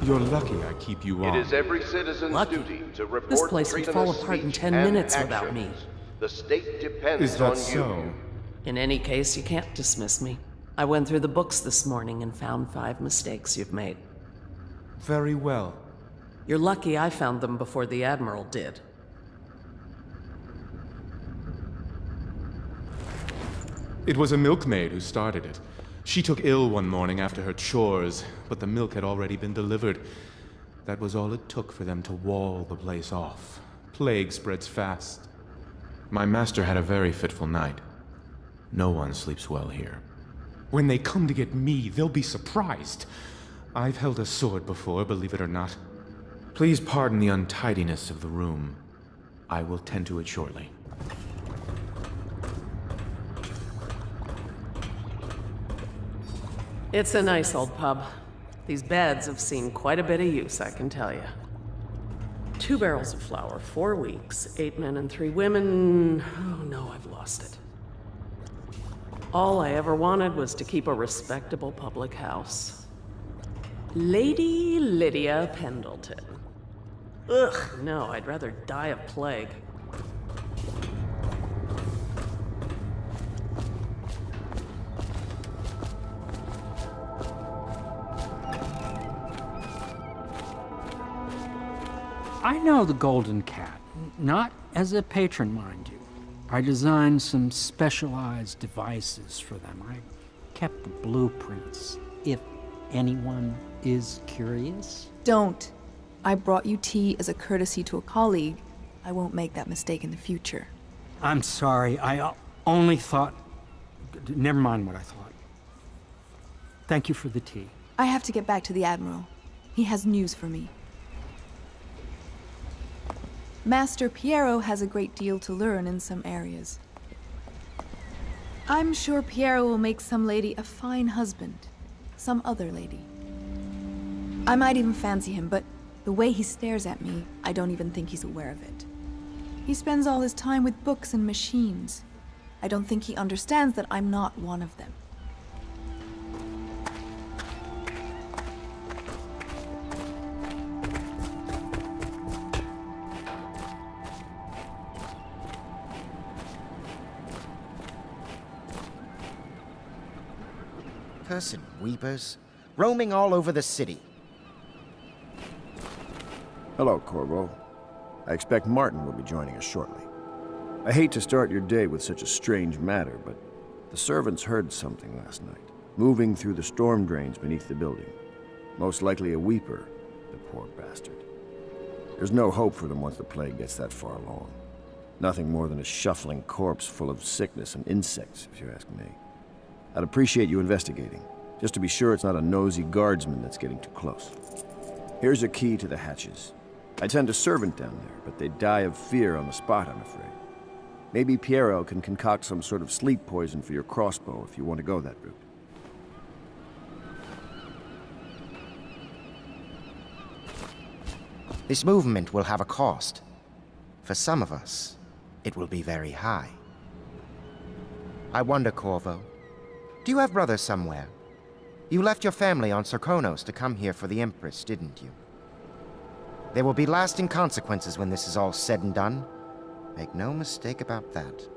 You're lucky I keep you on. It is every citizen's Lucky? duty to report This place would fall treasonous apart in speech 10 and minutes without me. actions. The state depends Is on that so? you. In any case, you can't dismiss me. I went through the books this morning and found 5 mistakes you've made. Very well. You're lucky I found them before the Admiral did. It was a milkmaid who started it. She took ill one morning after her chores, but the milk had already been delivered. That was all it took for them to wall the place off. Plague spreads fast. My master had a very fitful night. No one sleeps well here. When they come to get me, they'll be surprised. I've held a sword before, believe it or not. Please pardon the untidiness of the room. I will tend to it shortly. It's a nice old pub. These beds have seen quite a bit of use, I can tell you. 2 barrels of flour, 4 weeks, 8 men and 3 women. Oh no, I've lost it. All I ever wanted was to keep a respectable public house. Lady Lydia Pendleton. Ugh, no, I'd rather die of plague. I know the Golden Cat, not as a patron, mind you. I designed some specialized devices for them. I kept the blueprints, if anyone is curious. Don't. I brought you tea as a courtesy to a colleague. I won't make that mistake in the future. I'm sorry, I only thought... Never mind what I thought. Thank you for the tea. I have to get back to the Admiral. He has news for me. Master Piero has a great deal to learn in some areas. I'm sure Piero will make some lady a fine husband. Some other lady. I might even fancy him, but the way he stares at me, I don't even think he's aware of it. He spends all his time with books and machines. I don't think he understands that I'm not one of them. Cursed weepers, roaming all over the city. Hello, Corvo. I expect Martin will be joining us shortly. I hate to start your day with such a strange matter, but the servants heard something last night, moving through the storm drains beneath the building. Most likely a weeper, the poor bastard. There's no hope for them once the plague gets that far along. Nothing more than a shuffling corpse full of sickness and insects, if you ask me. I'd appreciate you investigating, just to be sure it's not a nosy guardsman that's getting too close. Here's a key to the hatches. I'd send a servant down there, but they'd die of fear on the spot, I'm afraid. Maybe Piero can concoct some sort of sleep poison for your crossbow if you want to go that route. This movement will have a cost. For some of us, it will be very high. I wonder, Corvo, do you have brothers somewhere? You left your family on Sarkonos to come here for the Empress, didn't you? There will be lasting consequences when this is all said and done. Make no mistake about that.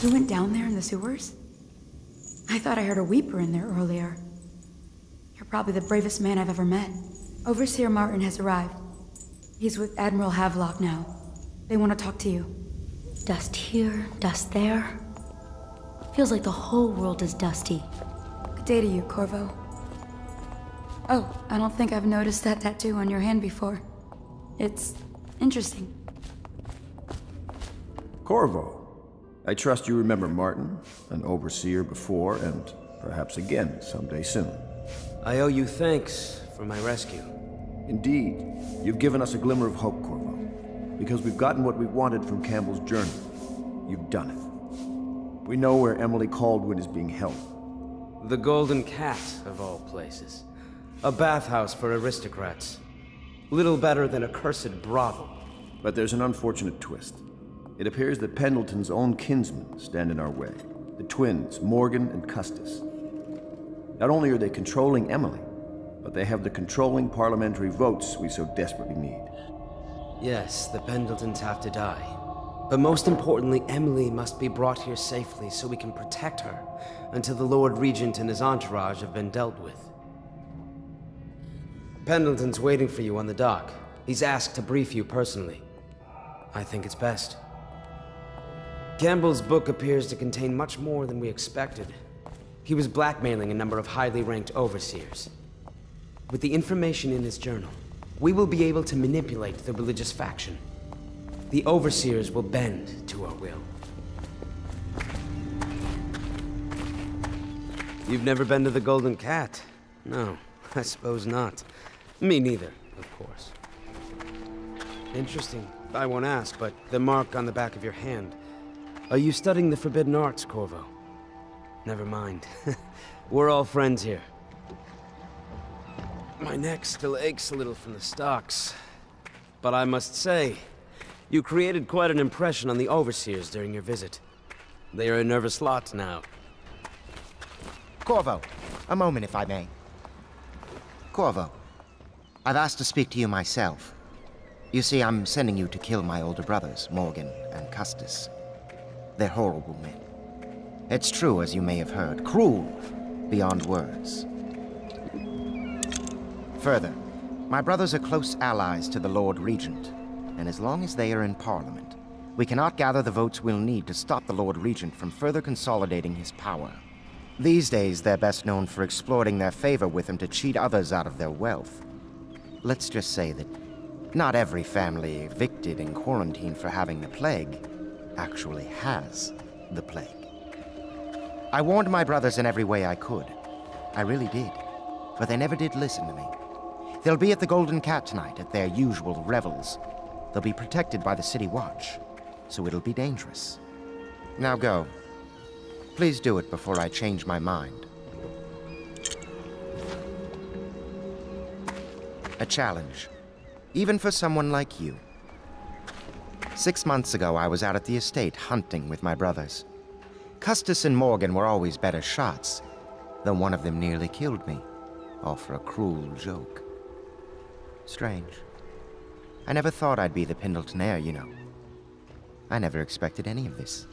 You went down there in the sewers? I thought I heard a weeper in there earlier. You're probably the bravest man I've ever met. Overseer Martin has arrived. He's with Admiral Havelock now. They want to talk to you. Dust here, dust there. Feels like the whole world is dusty. Good day to you, Corvo. Oh, I don't think I've noticed that tattoo on your hand before. It's interesting. Corvo, I trust you remember Martin, an overseer before, and perhaps again someday soon. I owe you thanks for my rescue. Indeed, you've given us a glimmer of hope, Corvo. Because we've gotten what we wanted from Campbell's journey. You've done it. We know where Emily Caldwin is being held. The Golden Cat, of all places. A bathhouse for aristocrats. Little better than a cursed brothel. But there's an unfortunate twist. It appears that Pendleton's own kinsmen stand in our way. The twins, Morgan and Custis. Not only are they controlling Emily, but they have the controlling parliamentary votes we so desperately need. Yes, the Pendletons have to die. But most importantly, Emily must be brought here safely so we can protect her until the Lord Regent and his entourage have been dealt with. Pendleton's waiting for you on the dock. He's asked to brief you personally. I think it's best. Campbell's book appears to contain much more than we expected. He was blackmailing a number of highly ranked overseers. With the information in his journal, we will be able to manipulate the religious faction. The overseers will bend to our will. You've never been to the Golden Cat? No, I suppose not. Me neither, of course. Interesting. I won't ask, but the mark on the back of your hand. Are you studying the forbidden arts, Corvo? Never mind. We're all friends here. My neck still aches a little from the stocks. But I must say, you created quite an impression on the overseers during your visit. They are a nervous lot now. Corvo, a moment if I may. Corvo, I've asked to speak to you myself. You see, I'm sending you to kill my older brothers, Morgan and Custis. They're horrible men. It's true, as you may have heard, cruel beyond words. Further, my brothers are close allies to the Lord Regent, and as long as they are in Parliament, we cannot gather the votes we'll need to stop the Lord Regent from further consolidating his power. These days, they're best known for exploiting their favor with him to cheat others out of their wealth. Let's just say that not every family evicted and quarantined for having the plague actually has the plague. I warned my brothers in every way I could. I really did. But they never did listen to me. They'll be at the Golden Cat tonight at their usual revels. They'll be protected by the City Watch, so it'll be dangerous. Now go. Please do it before I change my mind. A challenge, even for someone like you. 6 months ago, I was out at the estate hunting with my brothers. Custis and Morgan were always better shots, though one of them nearly killed me, all for a cruel joke. Strange. I never thought I'd be the Pendleton heir, you know. I never expected any of this.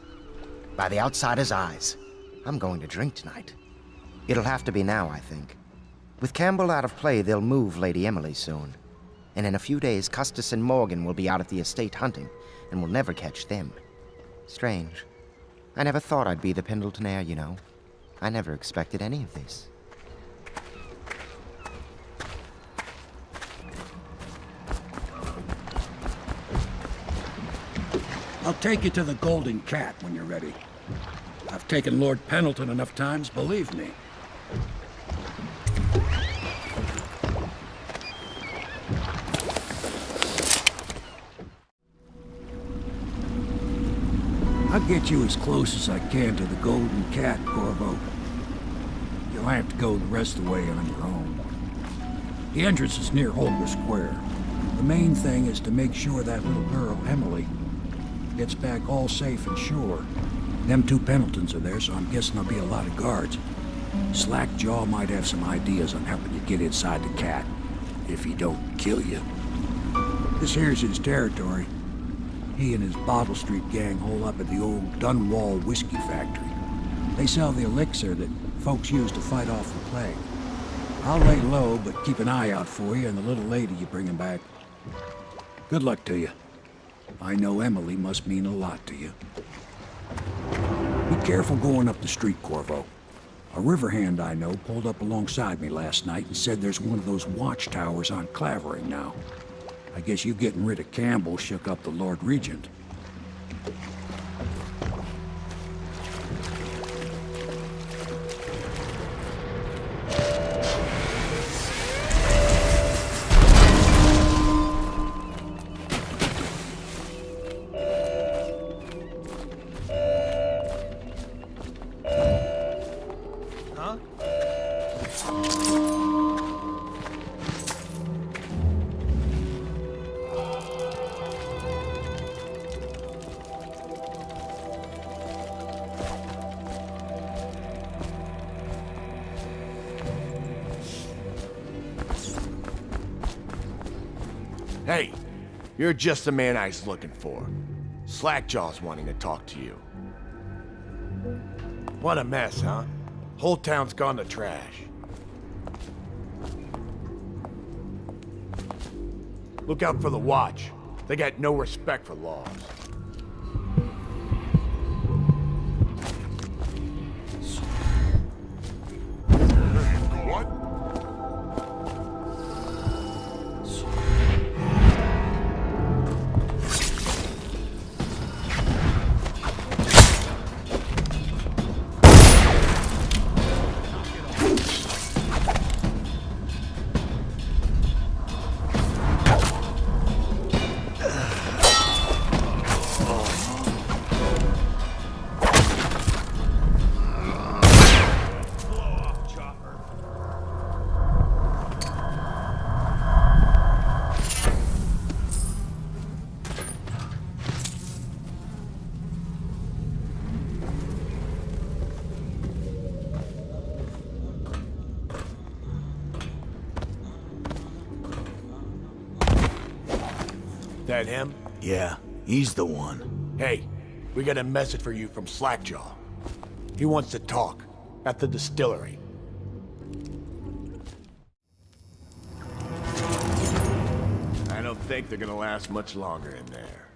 By the outsider's eyes, I'm going to drink tonight. It'll have to be now, I think. With Campbell out of play, they'll move Lady Emily soon. And in a few days, Custis and Morgan will be out at the estate hunting, and we'll never catch them. Strange. I never thought I'd be the Pendleton heir, you know. I never expected any of this. I'll take you to the Golden Cat when you're ready. I've taken Lord Pendleton enough times, believe me. I'll get you as close as I can to the Golden Cat, Corvo. You'll have to go the rest of the way on your own. The entrance is near Holger Square. The main thing is to make sure that little girl, Emily, gets back all safe and sure. Them two Pendletons are there, so I'm guessing there'll be a lot of guards. Slackjaw might have some ideas on helping you get inside the cat, if he don't kill you. This here's his territory. He and his Bottle Street gang hole up at the old Dunwall whiskey factory. They sell the elixir that folks use to fight off the plague. I'll lay low, but keep an eye out for you and the little lady you bring him back. Good luck to you. I know Emily must mean a lot to you. Be careful going up the street, Corvo. A river hand I know pulled up alongside me last night and said there's one of those watchtowers on Clavering now. I guess you getting rid of Campbell shook up the Lord Regent. Hey, you're just the man I was looking for. Slackjaw's wanting to talk to you. What a mess, huh? Whole town's gone to trash. Look out for the Watch. They got no respect for laws. That him? Yeah, he's the one. Hey, we got a message for you from Slackjaw. He wants to talk at the distillery. I don't think they're gonna last much longer in there.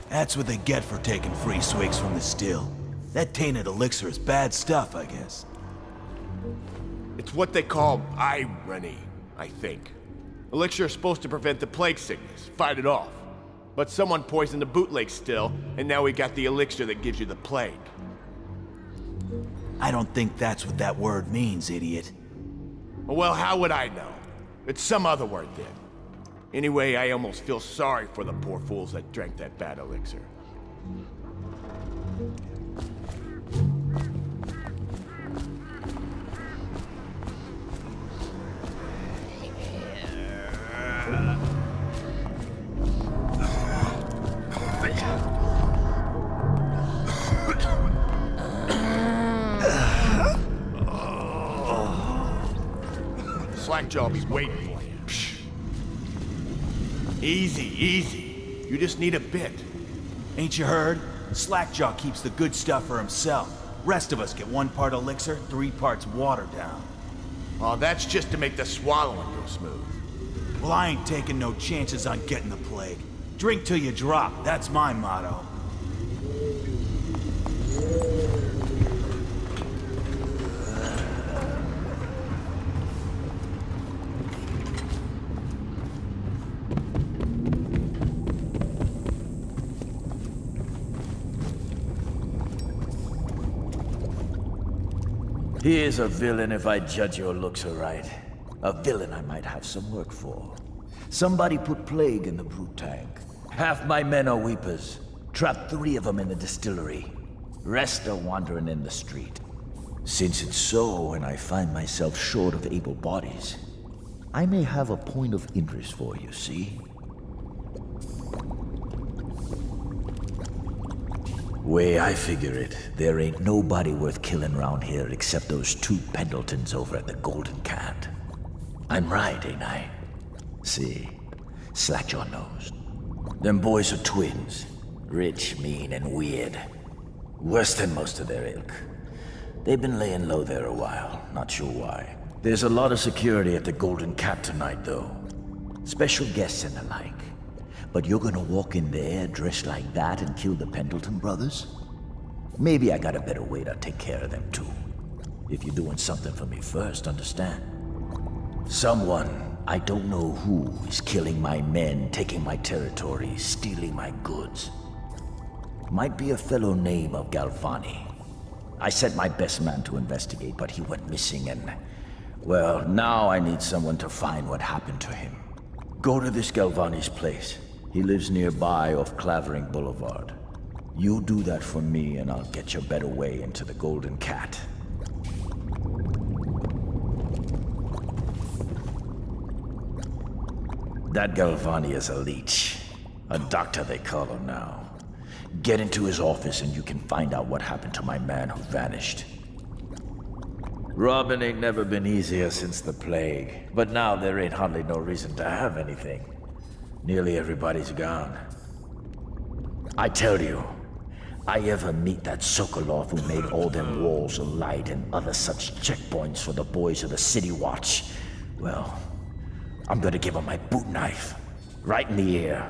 That's what they get for taking free swigs from the still. That tainted elixir is bad stuff, I guess. It's what they call irony, I think. Elixir is supposed to prevent the plague sickness, fight it off. But someone poisoned the bootleg still, and now we got the elixir that gives you the plague. I don't think that's what that word means, idiot. Well, how would I know? It's some other word then. Anyway, I almost feel sorry for the poor fools that drank that bad elixir. Slackjaw be waiting for you. Psh. Easy, easy. You just need a bit. Ain't you heard? Slackjaw keeps the good stuff for himself. Rest of us get 1 part elixir, 3 parts watered down. Oh, that's just to make the swallowing go smooth. Well, I ain't taking no chances on getting the plague. Drink till you drop, that's my motto. He is a villain if I judge your looks aright. A villain I might have some work for. Somebody put plague in the brute tank. Half my men are weepers. Trapped 3 of them in the distillery. Rest are wandering in the street. Since it's so, and I find myself short of able bodies, I may have a point of interest for you, see? Way I figure it, there ain't nobody worth killing around here except those 2 Pendletons over at the Golden Cat. I'm right, ain't I? See, Slackjaw knows. Them boys are twins. Rich, mean, and weird. Worse than most of their ilk. They've been laying low there a while, not sure why. There's a lot of security at the Golden Cat tonight, though. Special guests and the like. But you're gonna walk in there dressed like that and kill the Pendleton brothers? Maybe I got a better way to take care of them, too. If you're doing something for me first, understand? Someone, I don't know who, is killing my men, taking my territory, stealing my goods. Might be a fellow named of Galvani. I sent my best man to investigate, but he went missing and... well, now I need someone to find what happened to him. Go to this Galvani's place. He lives nearby off Clavering Boulevard. You do that for me and I'll get you a better way into the Golden Cat. That Galvani is a leech. A doctor they call him now. Get into his office and you can find out what happened to my man who vanished. Robbing ain't never been easier since the plague, but now there ain't hardly no reason to have anything. Nearly everybody's gone. I tell you, I ever meet that Sokolov who made all them walls of light and other such checkpoints for the boys of the City Watch, well, I'm gonna give him my boot knife, right in the ear.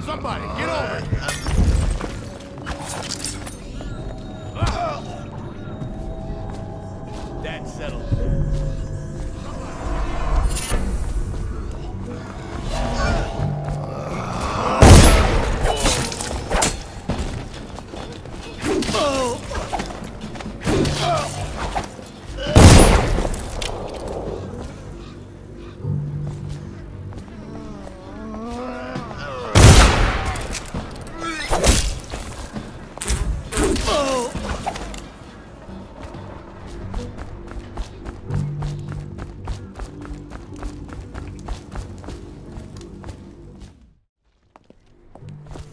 Somebody, get over it! That settles it.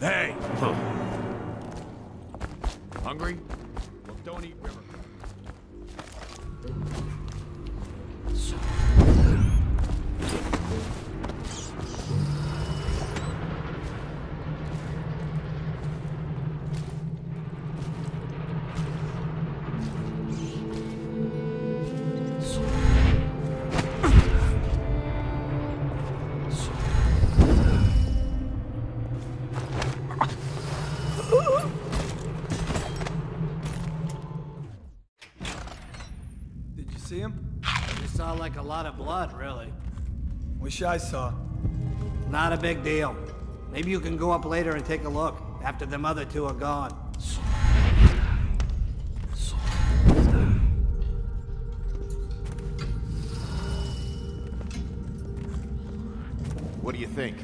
Hey! Hungry? Well, don't eat river. See him? You saw like a lot of blood, really. Wish I saw. Not a big deal. Maybe you can go up later and take a look, after them other two are gone. What do you think?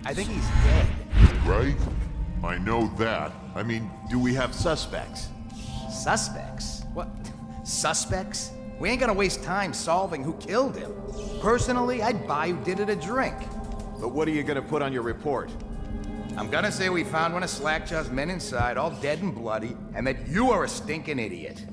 I think he's dead. Right? I know that. I mean, do we have suspects? Suspects? What? Suspects? We ain't gonna waste time solving who killed him. Personally, I'd buy who did it a drink. But what are you gonna put on your report? I'm gonna say we found one of Slackjaw's men inside, all dead and bloody, and that you are a stinking idiot.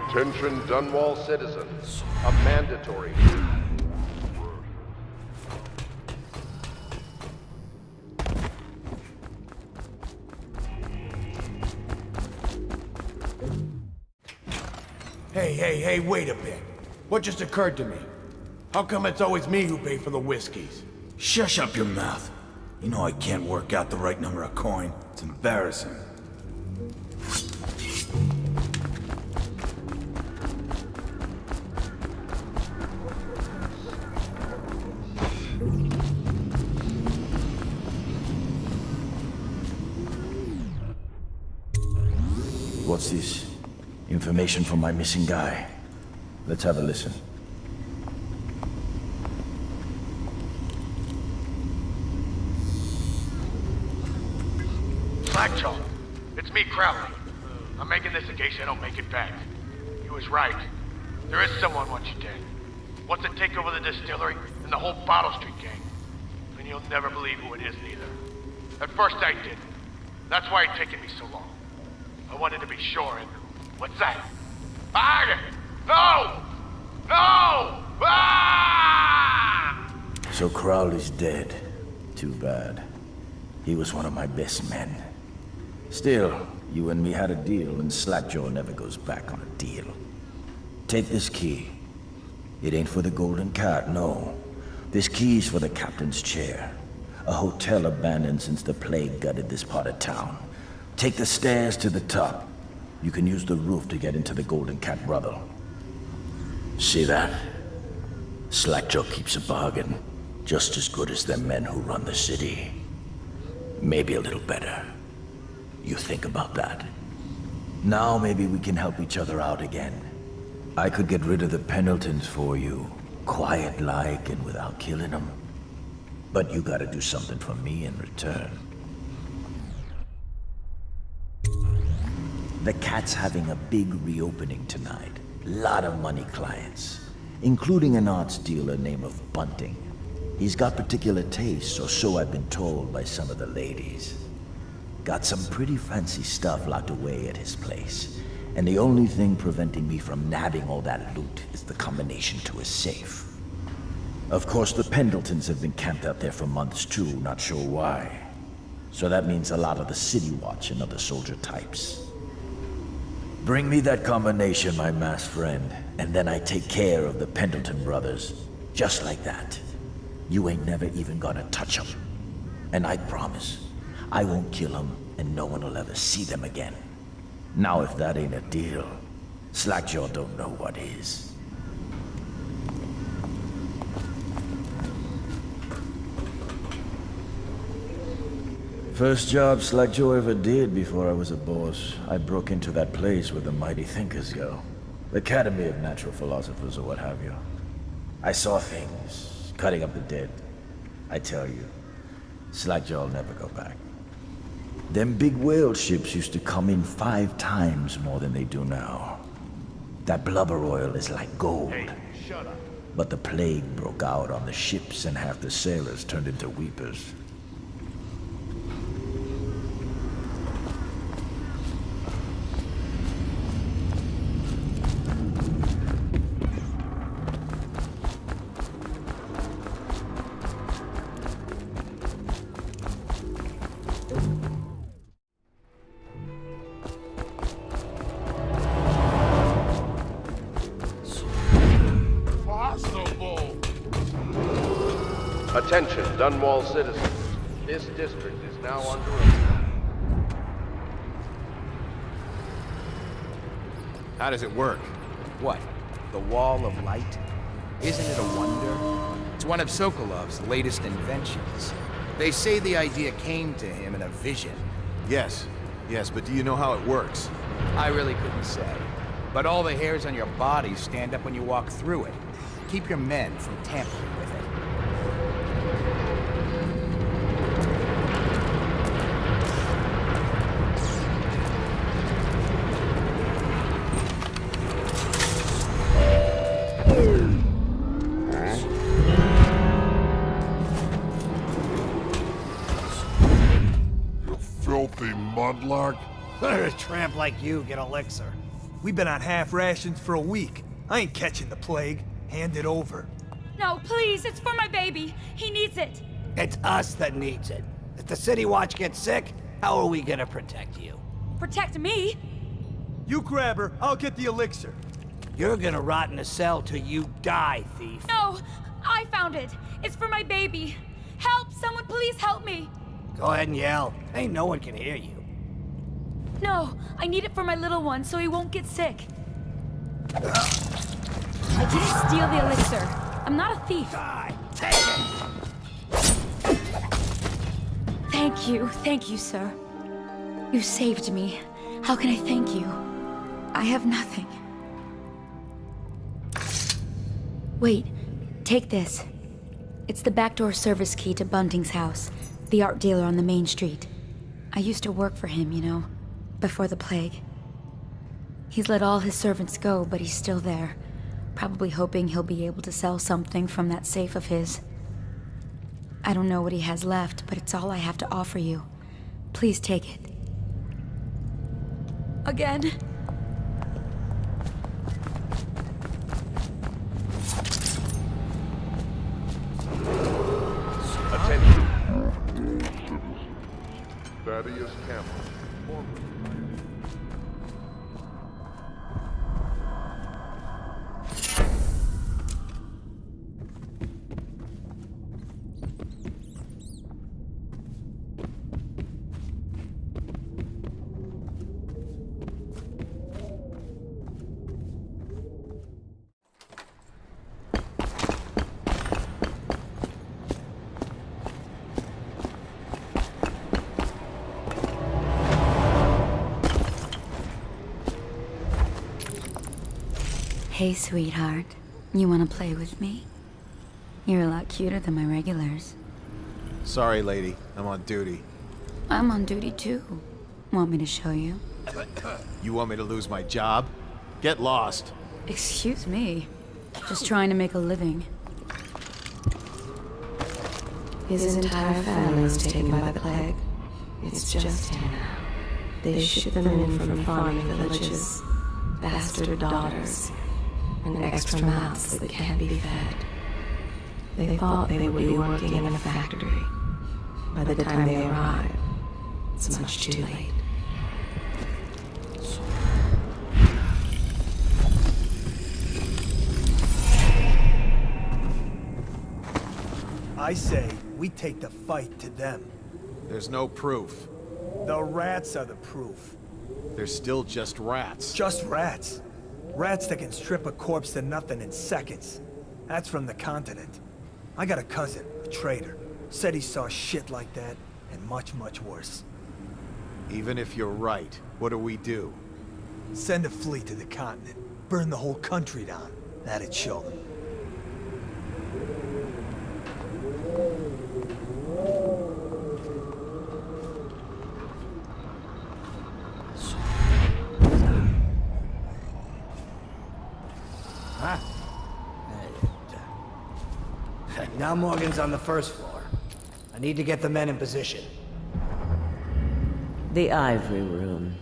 Attention Dunwall citizens. A mandatory. Hey, wait a bit. What just occurred to me? How come it's always me who pay for the whiskeys? Shush up your mouth. You know I can't work out the right number of coin. It's embarrassing. What's this? Information from my missing guy. Let's have a listen. Blackjaw, it's me, Crowley. I'm making this in case I don't make it back. He was right. There is someone wants you dead. Wants to take over the distillery and the whole Bottle Street gang. And you'll never believe who it is, neither. At first I didn't. That's why it's taken me so long. I wanted to be sure, and what's that? No! No! Ah! So Crowley's dead. Too bad. He was one of my best men. Still, you and me had a deal, and Slackjaw never goes back on a deal. Take this key. It ain't for the Golden Cat, no. This key's for the captain's chair. A hotel abandoned since the plague gutted this part of town. Take the stairs to the top. You can use the roof to get into the Golden Cat brothel. See that? Slackjaw keeps a bargain. Just as good as the men who run the city. Maybe a little better. You think about that. Now maybe we can help each other out again. I could get rid of the Pendletons for you. Quiet-like and without killing them. But you gotta do something for me in return. The Cat's having a big reopening tonight. Lot of money clients, including an arts dealer named of Bunting. He's got particular tastes, or so I've been told by some of the ladies. Got some pretty fancy stuff locked away at his place, and the only thing preventing me from nabbing all that loot is the combination to his safe. Of course, the Pendletons have been camped out there for months too, not sure why. So that means a lot of the City Watch and other soldier types. Bring me that combination, my masked friend, and then I take care of the Pendleton brothers. Just like that. You ain't never even gonna touch them. And I promise, I won't kill them, and no one will ever see them again. Now if that ain't a deal, Slackjaw don't know what is. First job Slackjaw ever did before I was a boss. I broke into that place where the mighty thinkers go. The Academy of Natural Philosophers or what have you. I saw things, cutting up the dead. I tell you, Slackjaw'll never go back. Them big whale ships used to come in 5 times more than they do now. That blubber oil is like gold. Hey, shut up. But the plague broke out on the ships and half the sailors turned into weepers. Attention, Dunwall citizens. This district is now under attack. How does it work? What? The Wall of Light? Isn't it a wonder? It's one of Sokolov's latest inventions. They say the idea came to him in a vision. Yes, but do you know how it works? I really couldn't say. But all the hairs on your body stand up when you walk through it. Keep your men from tampering with it. Filthy mudlark. Let a tramp like you get elixir. We've been on half rations for a week. I ain't catching the plague. Hand it over. No, please, it's for my baby. He needs it. It's us that needs it. If the City Watch gets sick, how are we gonna protect you? Protect me? You grab her, I'll get the elixir. You're gonna rot in a cell till you die, thief. No, I found it. It's for my baby. Help! Someone please help me! Go ahead and yell. Ain't no one can hear you. No, I need it for my little one so he won't get sick. I didn't steal the elixir. I'm not a thief. Take it! Thank you, sir. You saved me. How can I thank you? I have nothing. Wait, take this. It's the backdoor service key to Bunting's house, the art dealer on the main street. I used to work for him, you know, before the plague. He's let all his servants go, but he's still there, probably hoping he'll be able to sell something from that safe of his. I don't know what he has left, but it's all I have to offer you. Please take it. Again. Thaddeus Campbell. Hey, sweetheart. You wanna play with me? You're a lot cuter than my regulars. Sorry, lady. I'm on duty. I'm on duty too. Want me to show you? You want me to lose my job? Get lost. Excuse me. Just trying to make a living. His entire family was taken by the plague. It's just him now. They ship them in from farming villages, bastard daughters, and extra mouths that can't be fed. They thought they would be working in a factory. By the time they arrive, it's much too late. I say, we take the fight to them. There's no proof. The rats are the proof. They're still just rats. Just rats. Rats that can strip a corpse to nothing in seconds. That's from the continent. I got a cousin, a trader. Said he saw shit like that, and much, much worse. Even if you're right, what do we do? Send a fleet to the continent. Burn the whole country down. That'd show them. Now Morgan's on the first floor. I need to get the men in position. The Ivory Room.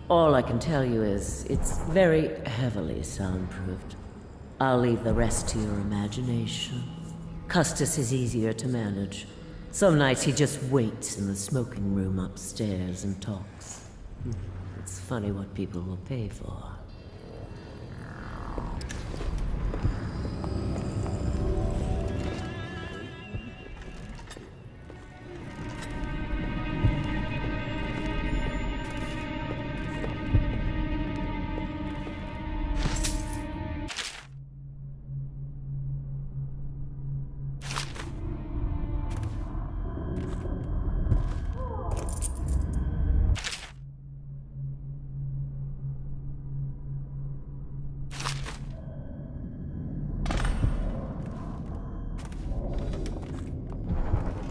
All I can tell you is it's very heavily soundproofed. I'll leave the rest to your imagination. Custis is easier to manage. Some nights he just waits in the smoking room upstairs and talks. It's funny what people will pay for.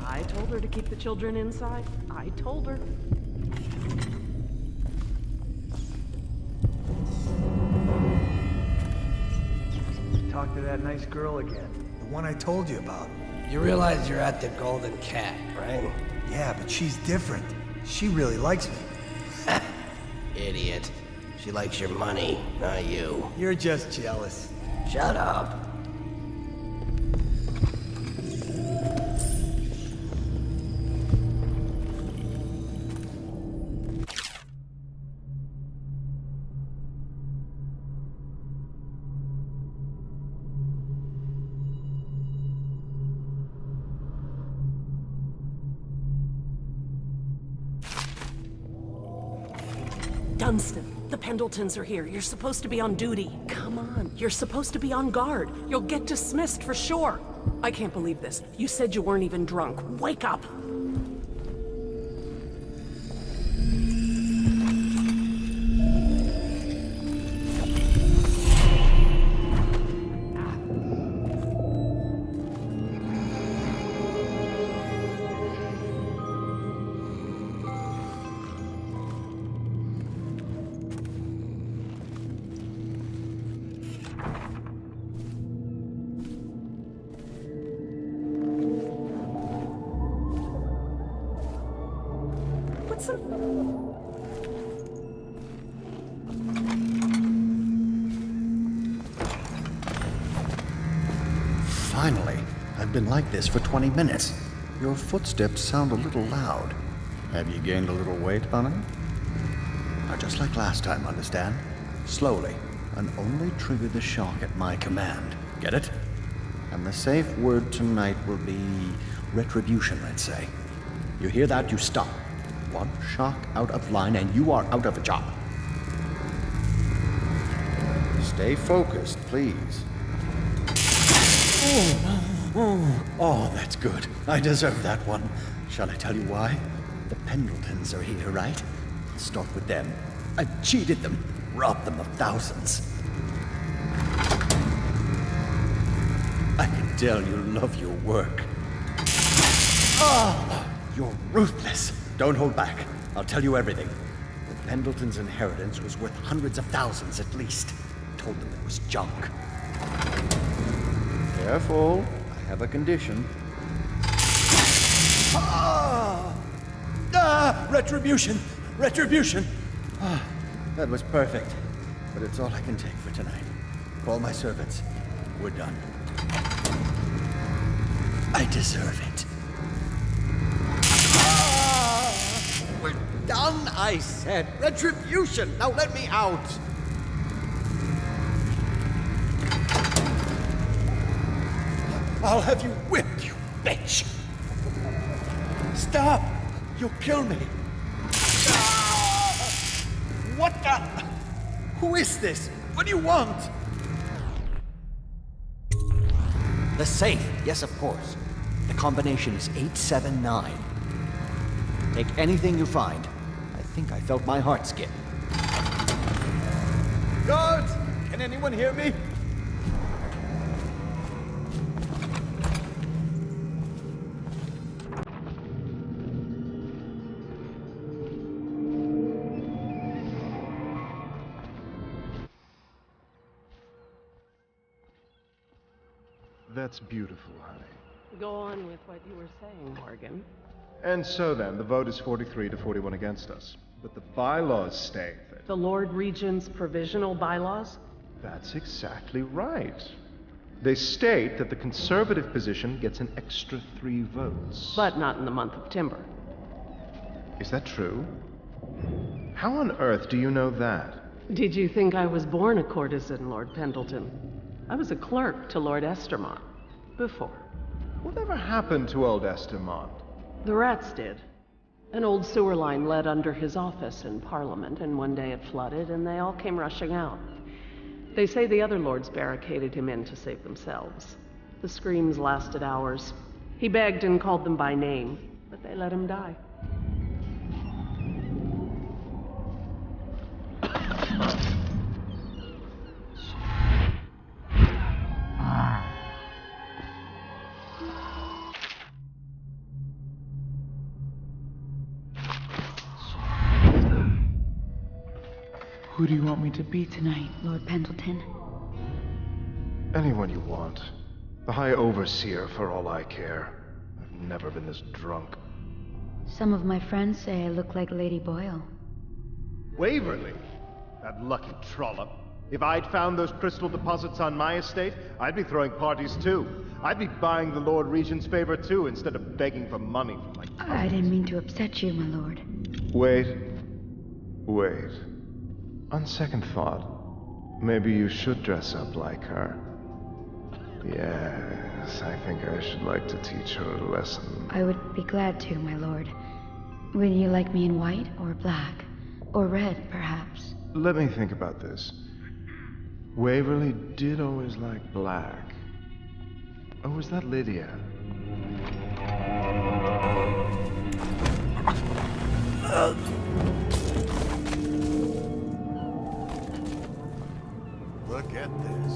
I told her to keep the children inside. I told her. Talk to that nice girl again. The one I told you about. You realize you're at the Golden Cat, right? Yeah, but she's different. She really likes me. Idiot. She likes your money, not you. You're just jealous. Shut up. Dunstan, the Pendletons are here. You're supposed to be on duty. Come on, you're supposed to be on guard. You'll get dismissed for sure. I can't believe this. You said you weren't even drunk. Wake up! Finally. I've been like this for 20 minutes. Your footsteps sound a little loud. Have you gained a little weight, Bunny? Just like last time, understand? Slowly, and only trigger the shock at my command. Get it? And the safe word tonight will be retribution, let's say. You hear that, you stop. One shock out of line and you are out of a job. Stay focused, please. Oh, that's good. I deserve that one. Shall I tell you why? The Pendletons are here, right? Start with them. I've cheated them, robbed them of thousands. I can tell you love your work. You're ruthless. Don't hold back. I'll tell you everything. The Pendletons' inheritance was worth hundreds of thousands at least. Told them it was junk. Careful. I have a condition. Retribution! Retribution! That was perfect. But it's all I can take for tonight. Call my servants. We're done. I deserve it. We're done, I said. Retribution! Now let me out! I'll have you whipped, you bitch! Stop! You'll kill me! What the? Who is this? What do you want? The safe. Yes, of course. The combination is 879. Take anything you find. I think I felt my heart skip. Guards! Can anyone hear me? That's beautiful, honey. Go on with what you were saying, Morgan. And so then, the vote is 43 to 41 against us. But the bylaws state that... The Lord Regent's provisional bylaws? That's exactly right. They state that the conservative position gets an extra 3 votes. But not in the month of Timber. Is that true? How on earth do you know that? Did you think I was born a courtesan, Lord Pendleton? I was a clerk to Lord Estermont. Before. Whatever happened to old Estermont? The rats did. An old sewer line led under his office in Parliament, and one day it flooded, and they all came rushing out. They say the other lords barricaded him in to save themselves. The screams lasted hours. He begged and called them by name, but they let him die. Who do you want me to be Tonight, Lord Pendleton. Anyone you want. The High Overseer, for all I care. I've never been this drunk. Some of my friends say I look like Lady Boyle. Waverly? That lucky trollop. If I'd found those crystal deposits on my estate, I'd be throwing parties too. I'd be buying the Lord Regent's favor too, instead of begging for money from my cousins. I didn't mean to upset you, my lord. Wait. On second thought, maybe you should dress up like her. Yes, I think I should like to teach her a lesson. I would be glad to, my lord. Would you like me in white or black? Or red, perhaps? Let me think about this. Waverly did always like black. Oh, was that Lydia? Look at this.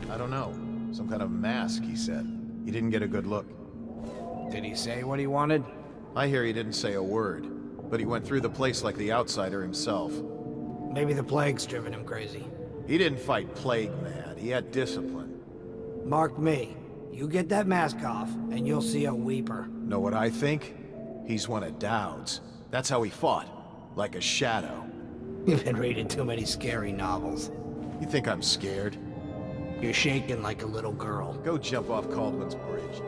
I don't know. Some kind of mask, he said. He didn't get a good look. Did he say what he wanted? I hear he didn't say a word, but he went through the place like the outsider himself. Maybe the plague's driven him crazy. He didn't fight plague mad. He had discipline. Mark me. You get that mask off, and you'll see a weeper. Know what I think? He's one of Dowd's. That's how he fought. Like a shadow. You've been reading too many scary novels. You think I'm scared? You're shaking like a little girl. Go jump off Caldwell's bridge.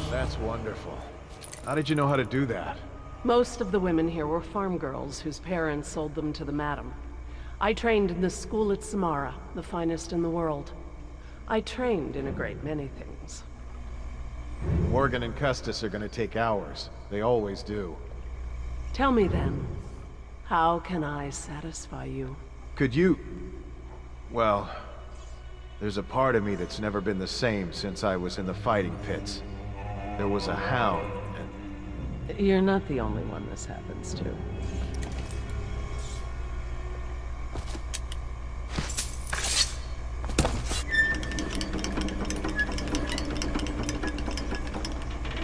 That's wonderful. How did you know how to do that? Most of the women here were farm girls whose parents sold them to the madam. I trained in the school at Samara, the finest in the world. I trained in a great many things. Morgan and Custis are gonna take hours. They always do. Tell me then, how can I satisfy you? Could you... Well... There's a part of me that's never been the same since I was in the fighting pits. There was a hound, and... You're not the only one this happens to.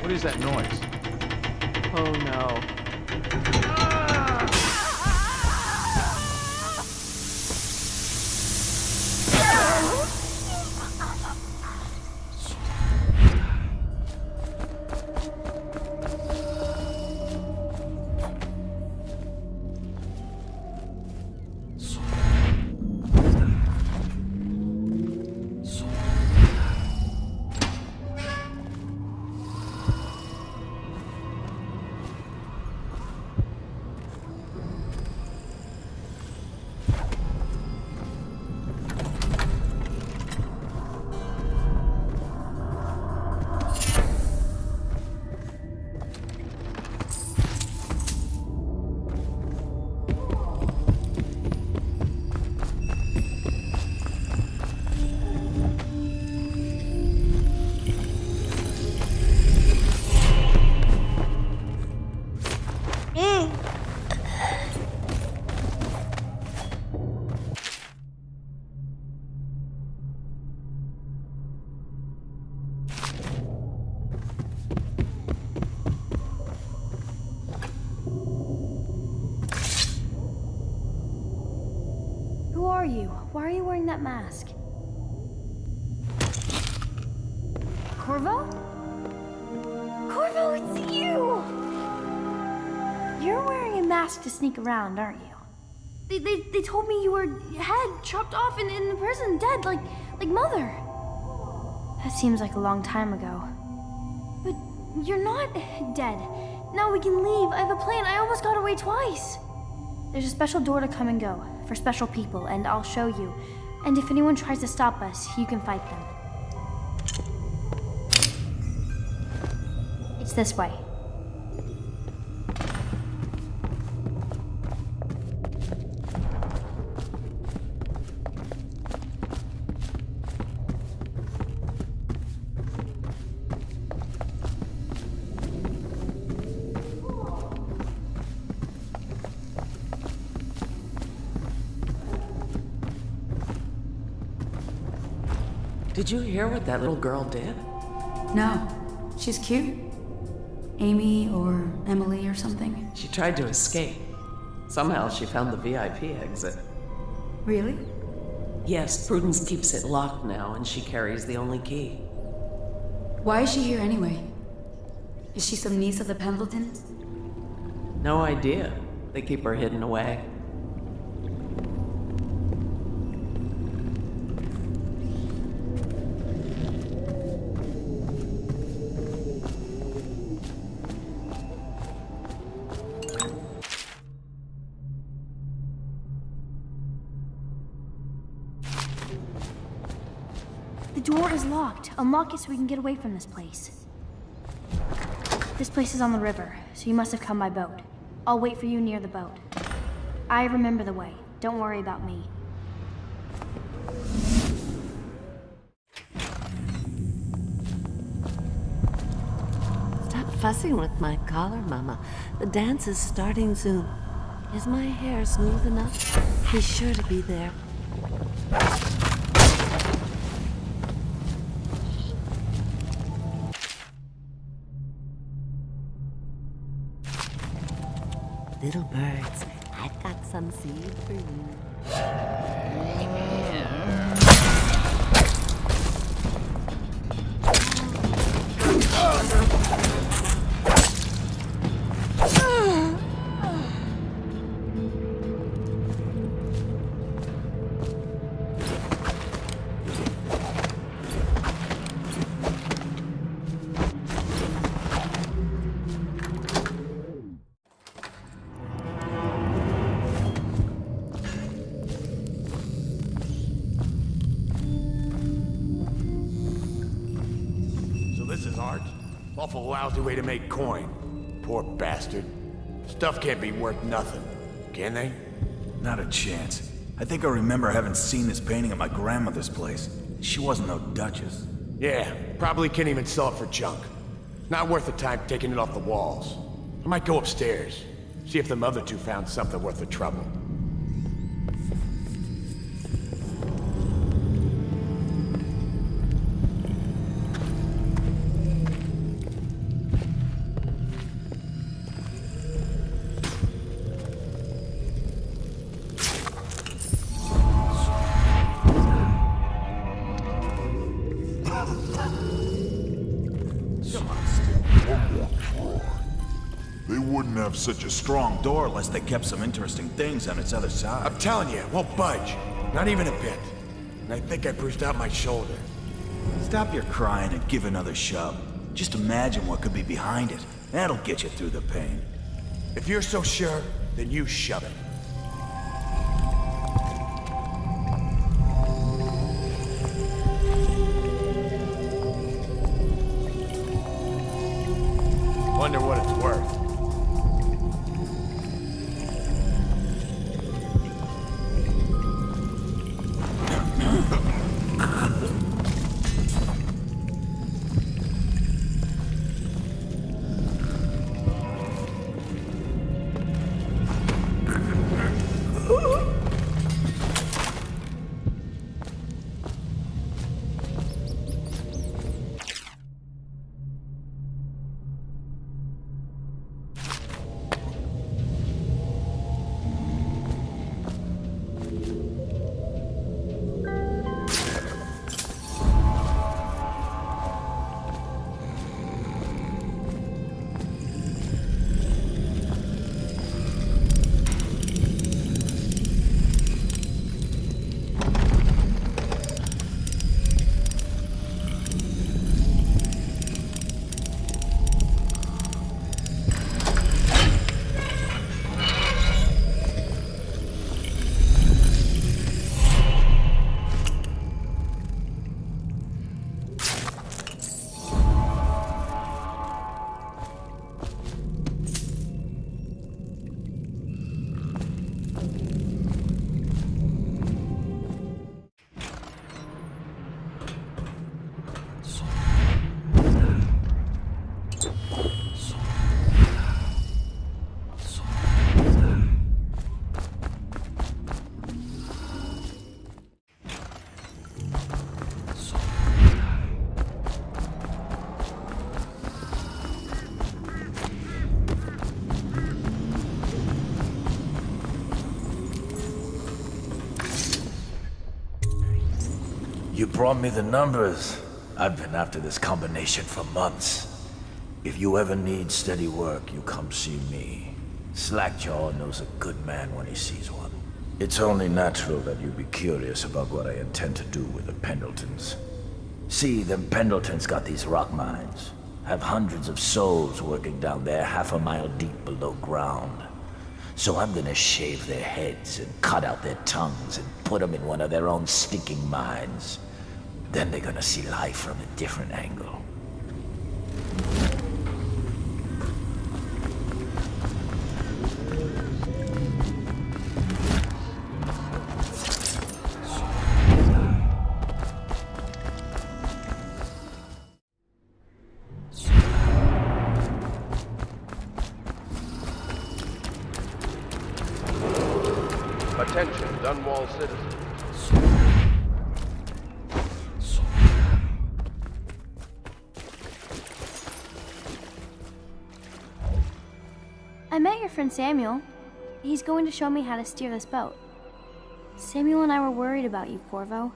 What is that noise? Oh no. Who are you? Why are you wearing that mask? Corvo? Corvo, it's you! You're wearing a mask to sneak around, aren't you? They told me you were head chopped off in the prison, dead, like Mother. That seems like a long time ago. But you're not dead. Now we can leave. I have a plan. I almost got away twice. There's a special door to come and go, for special people, and I'll show you. And if anyone tries to stop us, you can fight them. It's this way. Did you hear what that little girl did? No. She's cute. Amy or Emily or something. She tried to escape. Somehow she found the VIP exit. Really? Yes, Prudence keeps it locked now, and she carries the only key. Why is she here anyway? Is she some niece of the Pendletons? No idea. They keep her hidden away. The door is locked. Unlock it so we can get away from this place. This place is on the river, so you must have come by boat. I'll wait for you near the boat. I remember the way. Don't worry about me. Stop fussing with my collar, Mama. The dance is starting soon. Is my hair smooth enough? He's sure to be there. Little birds, I've got some seed for you. This is art? Awful lousy way to make coin. Poor bastard. Stuff can't be worth nothing, can they? Not a chance. I think I remember having seen this painting at my grandmother's place. She wasn't no duchess. Yeah, probably can't even sell it for junk. Not worth the time taking it off the walls. I might go upstairs, see if them other two found something worth the trouble. They wouldn't have such a strong door unless they kept some interesting things on its other side. I'm telling you, it won't budge. Not even a bit. And I think I bruised out my shoulder. Stop your crying and give another shove. Just imagine what could be behind it. That'll get you through the pain. If you're so sure, then you shove it. Wonder what it's worth. You brought me the numbers. I've been after this combination for months. If you ever need steady work, you come see me. Slackjaw knows a good man when he sees one. It's only natural that you be curious about what I intend to do with the Pendletons. See, them Pendletons got these rock mines. Have hundreds of souls working down there 1/2 mile deep below ground. So I'm gonna shave their heads and cut out their tongues and put them in one of their own stinking mines. Then they're gonna see life from a different angle. Attention, Dunwall citizens. I met your friend Samuel. He's going to show me how to steer this boat. Samuel and I were worried about you, Corvo.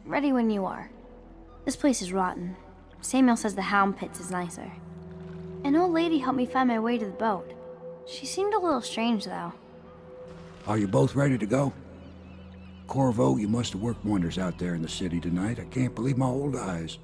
Ready when you are. This place is rotten. Samuel says the Hound Pits is nicer. An old lady helped me find my way to the boat. She seemed a little strange, though. Are you both ready to go? Corvo, you must have worked wonders out there in the city tonight. I can't believe my old eyes.